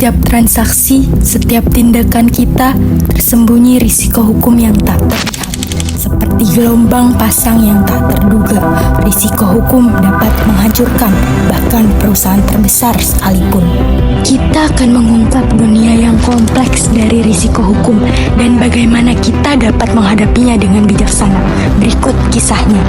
setiap transaksi, setiap tindakan kita tersembunyi risiko hukum yang tak terlihat. Seperti gelombang pasang yang tak terduga, risiko hukum dapat menghancurkan bahkan perusahaan terbesar sekalipun. Kita akan mengungkap dunia yang kompleks dari risiko hukum dan bagaimana kita dapat menghadapinya dengan bijaksana. Berikut kisahnya.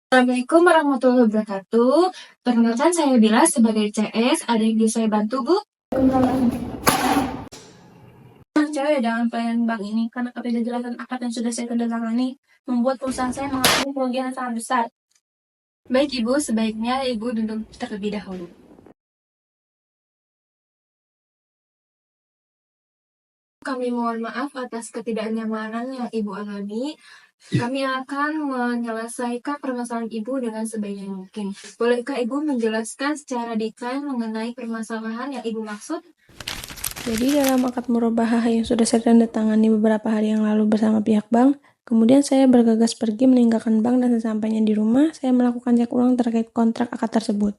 Assalamualaikum warahmatullahi wabarakatuh. Perkenalkan, saya Bila sebagai CS. Ada yang bisa saya bantu, Bu? Cewek dengan pelayanan bank ini karena ketidakjelasan akad yang sudah saya tandatangani membuat perusahaan saya mengalami kerugian yang sangat besar. Baik Ibu, sebaiknya Ibu duduk terlebih dahulu. Kami mohon maaf atas ketidaknyamanan yang Ibu alami. Kami akan menyelesaikan permasalahan Ibu dengan sebaik mungkin. Bolehkah Ibu menjelaskan secara detail mengenai permasalahan yang Ibu maksud? Jadi dalam akad murabahah yang sudah saya tandatangani beberapa hari yang lalu bersama pihak bank, kemudian saya bergegas pergi meninggalkan bank dan sesampainya di rumah, saya melakukan cek ulang terkait kontrak akad tersebut.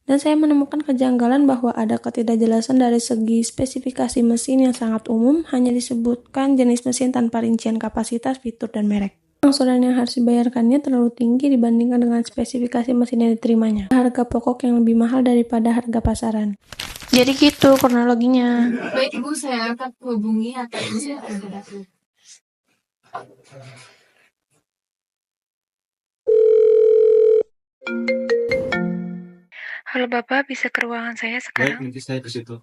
Dan saya menemukan kejanggalan bahwa ada ketidakjelasan dari segi spesifikasi mesin yang sangat umum, hanya disebutkan jenis mesin tanpa rincian kapasitas, fitur, dan merek. Angsuran yang harus dibayarkannya terlalu tinggi dibandingkan dengan spesifikasi mesin yang diterimanya. Harga pokok yang lebih mahal daripada harga pasaran. Jadi gitu kronologinya. Baik Ibu, saya akan hubungi atau Ibu saya akan datang. Halo Bapak, bisa ke ruangan saya Baik, sekarang? nanti saya ke situ.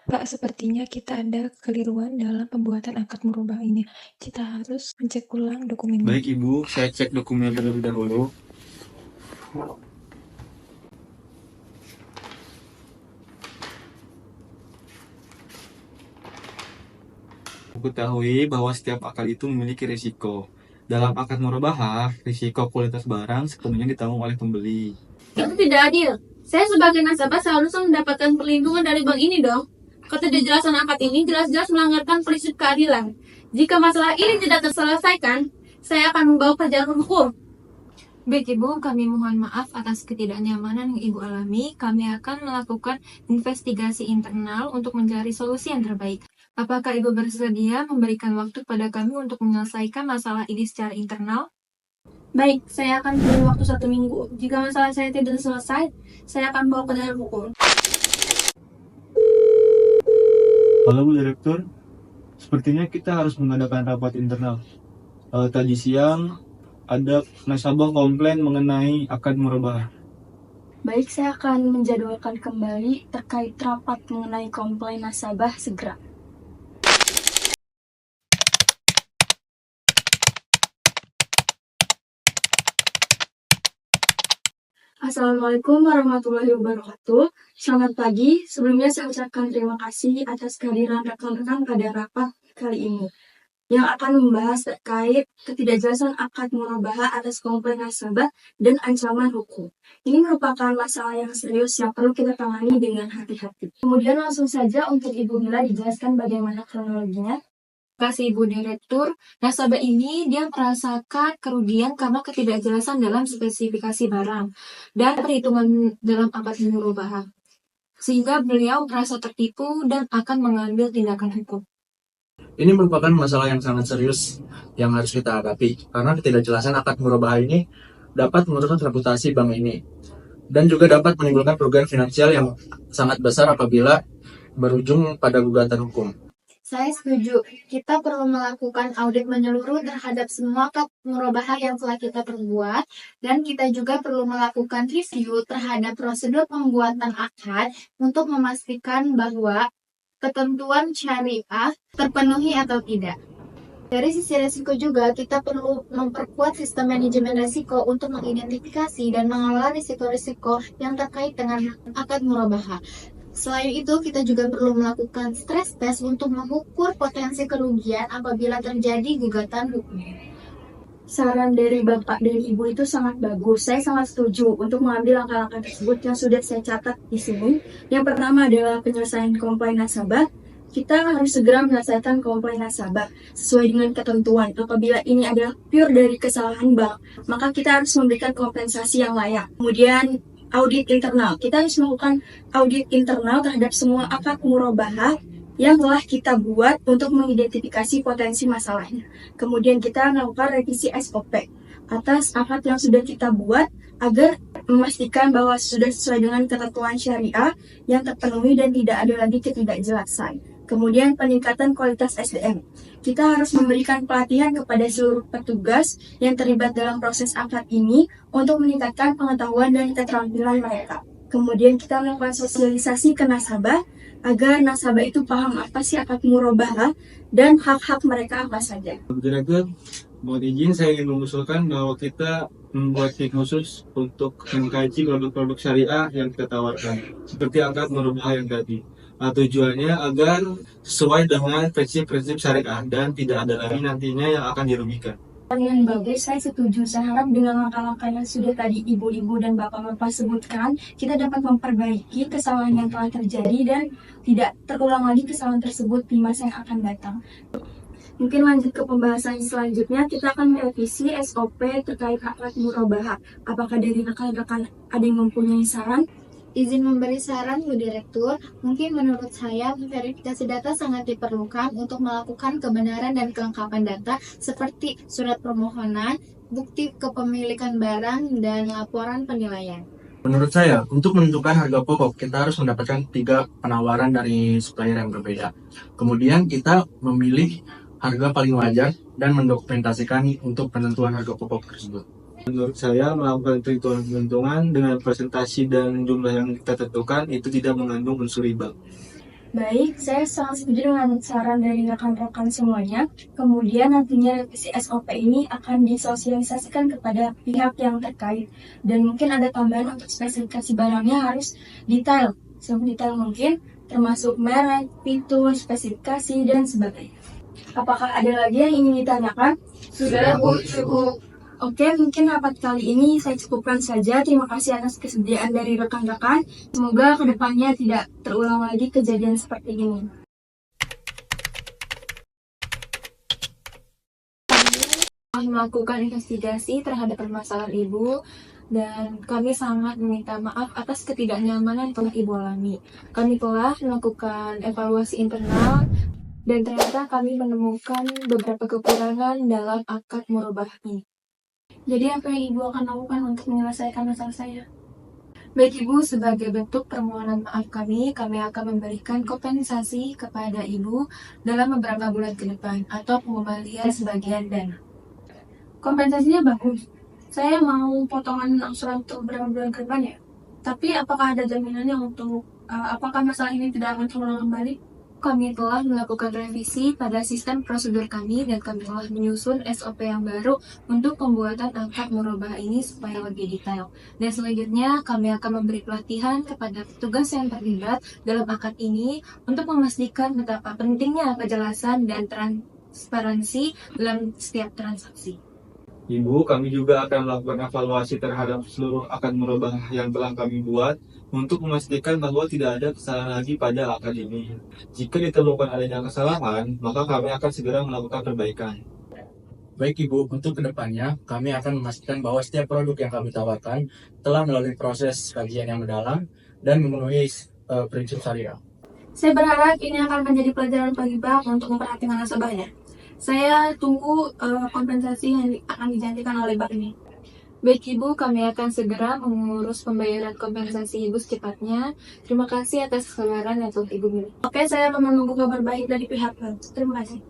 Pak, sepertinya kita ada kekeliruan dalam pembuatan akad murabah ini. Kita harus mencek ulang dokumennya. Baik Ibu, saya cek dokumen terlebih dahulu. Ketahui bahwa setiap akad itu memiliki risiko. Dalam akad murabahah, risiko kualitas barang sepenuhnya ditanggung oleh pembeli. Itu tidak adil. Saya sebagai nasabah seharusnya mendapatkan perlindungan dari bank ini dong. Ketidakjelasan akad ini jelas-jelas melanggarkan prinsip keadilan. Jika masalah ini tidak terselesaikan, saya akan membawa ke jalur hukum. Baik Ibu, kami mohon maaf atas ketidaknyamanan yang Ibu alami. Kami akan melakukan investigasi internal untuk mencari solusi yang terbaik. Apakah Ibu bersedia memberikan waktu pada kami untuk menyelesaikan masalah ini secara internal? Baik, saya akan beri waktu 1 minggu. Jika masalah saya tidak selesai, saya akan bawa ke jalur hukum. Halo Bu Direktur, sepertinya kita harus mengadakan rapat internal. Tadi siang ada nasabah komplain mengenai akad murabahah. Baik, saya akan menjadwalkan kembali terkait rapat mengenai komplain nasabah segera. Assalamualaikum warahmatullahi wabarakatuh. Selamat pagi. Sebelumnya saya ucapkan terima kasih atas kehadiran rekan-rekan pada rapat kali ini yang akan membahas terkait ketidakjelasan akad murabahah atas komplain nasabah dan ancaman hukum. Ini merupakan masalah yang serius yang perlu kita tangani dengan hati-hati. Kemudian langsung saja untuk Ibu Mila dijelaskan bagaimana kronologinya. Terima kasih Ibu Direktur. Nasabah ini dia merasakan kerugian karena ketidakjelasan dalam spesifikasi barang dan perhitungan dalam akad murabahah. Sehingga beliau merasa tertipu dan akan mengambil tindakan hukum. Ini merupakan masalah yang sangat serius yang harus kita hadapi karena ketidakjelasan akad murabahah ini dapat merusak reputasi bank ini dan juga dapat menimbulkan kerugian finansial yang sangat besar apabila berujung pada gugatan hukum. Saya setuju. Kita perlu melakukan audit menyeluruh terhadap semua akad murabahah yang telah kita perbuat, dan kita juga perlu melakukan review terhadap prosedur pembuatan akad untuk memastikan bahwa ketentuan syariah terpenuhi atau tidak. Dari sisi risiko juga, kita perlu memperkuat sistem manajemen risiko untuk mengidentifikasi dan mengelola risiko-risiko yang terkait dengan akad murabahah. Selain itu, kita juga perlu melakukan stress test untuk mengukur potensi kerugian apabila terjadi gugatan hukum. Saran dari Bapak dan Ibu itu sangat bagus. Saya sangat setuju untuk mengambil langkah-langkah tersebut yang sudah saya catat di sini. Yang pertama adalah penyelesaian komplain nasabah. Kita harus segera menyelesaikan komplain nasabah sesuai dengan ketentuan. Apabila ini adalah pure dari kesalahan bank, maka kita harus memberikan kompensasi yang layak. Kemudian audit internal. Kita harus melakukan audit internal terhadap semua akad murabahah yang telah kita buat untuk mengidentifikasi potensi masalahnya. Kemudian kita melakukan revisi SOP atas akad yang sudah kita buat agar memastikan bahwa sudah sesuai dengan ketentuan syariah yang terpenuhi dan tidak ada lagi ketidakjelasan. Kemudian peningkatan kualitas SDM. Kita harus memberikan pelatihan kepada seluruh petugas yang terlibat dalam proses akad ini untuk meningkatkan pengetahuan dan keterampilan mereka. Kemudian kita melakukan sosialisasi ke nasabah agar nasabah itu paham apa sih akad murabahah dan hak-hak mereka apa saja. Direktur, mohon izin saya ingin mengusulkan bahwa kita membuat tim khusus untuk mengkaji produk-produk syariah yang kita tawarkan, seperti akad murabahah yang tadi. Tujuannya agar sesuai dengan prinsip-prinsip syariah dan tidak ada lagi nantinya yang akan dirugikan. Yang bagus, saya setuju. Saya harap dengan langkah-langkah yang sudah tadi ibu-ibu dan bapak-bapak sebutkan, kita dapat memperbaiki kesalahan yang telah terjadi dan tidak terulang lagi kesalahan tersebut di masa yang akan datang. Mungkin lanjut ke pembahasan selanjutnya, kita akan merevisi SOP terkait akad murabahah. Apakah dari rekan-rekan ada yang mempunyai saran? Izin memberi saran, Bu Direktur. Mungkin menurut saya, verifikasi data sangat diperlukan untuk melakukan kebenaran dan kelengkapan data seperti surat permohonan, bukti kepemilikan barang, dan laporan penilaian. Menurut saya, untuk menentukan harga pokok, kita harus mendapatkan 3 penawaran dari supplier yang berbeda. Kemudian kita memilih harga paling wajar dan mendokumentasikan untuk penentuan harga pokok tersebut. Menurut saya, melakukan perhitungan keuntungan dengan presentasi dan jumlah yang kita tentukan itu tidak mengandung unsur riba. Baik, saya sangat setuju dengan saran dari rekan-rekan semuanya. Kemudian nantinya revisi SOP ini akan disosialisasikan kepada pihak yang terkait. Dan mungkin ada tambahan untuk spesifikasi barangnya harus detail, sedetail mungkin, termasuk merek, fitur, spesifikasi, dan sebagainya. Apakah ada lagi yang ingin ditanyakan? Sudah, Bu, cukup. Oke, mungkin rapat kali ini saya cukupkan saja. Terima kasih atas kesediaan dari rekan-rekan. Semoga kedepannya tidak terulang lagi kejadian seperti ini. Kami melakukan investigasi terhadap permasalahan Ibu dan kami sangat meminta maaf atas ketidaknyamanan yang telah Ibu alami. Kami telah melakukan evaluasi internal dan ternyata kami menemukan beberapa kekurangan dalam akad murabahah ini. Jadi apa yang Ibu akan lakukan untuk menyelesaikan masalah saya? Baik Ibu, sebagai bentuk permohonan maaf kami akan memberikan kompensasi kepada Ibu dalam beberapa bulan ke depan atau pengembalian sebagian dana. Kompensasinya bagus. Saya mau potongan angsuran untuk beberapa bulan ke depan ya. Tapi apakah ada jaminannya untuk apakah masalah ini tidak akan terulang kembali? Kami telah melakukan revisi pada sistem prosedur kami dan kami telah menyusun SOP yang baru untuk pembuatan akad murabahah ini supaya lebih detail. Dan selanjutnya kami akan memberi pelatihan kepada petugas yang terlibat dalam akad ini untuk memastikan betapa pentingnya kejelasan dan transparansi dalam setiap transaksi. Ibu, kami juga akan melakukan evaluasi terhadap seluruh akad murabahah yang telah kami buat untuk memastikan bahwa tidak ada kesalahan lagi pada akad ini. Jika ditemukan adanya kesalahan, maka kami akan segera melakukan perbaikan. Baik Ibu, untuk kedepannya kami akan memastikan bahwa setiap produk yang kami tawarkan telah melalui proses kajian yang mendalam dan memenuhi prinsip syariah. Saya berharap ini akan menjadi pelajaran bagi bank untuk memperhatikan nasabahnya. Saya tunggu kompensasi yang akan dijanjikan oleh bank ini. Baik Ibu, kami akan segera mengurus pembayaran kompensasi Ibu secepatnya. Terima kasih atas kesabaran yang telah Ibu miliki. Oke, saya akan menunggu kabar baik dari pihak bank. Terima kasih.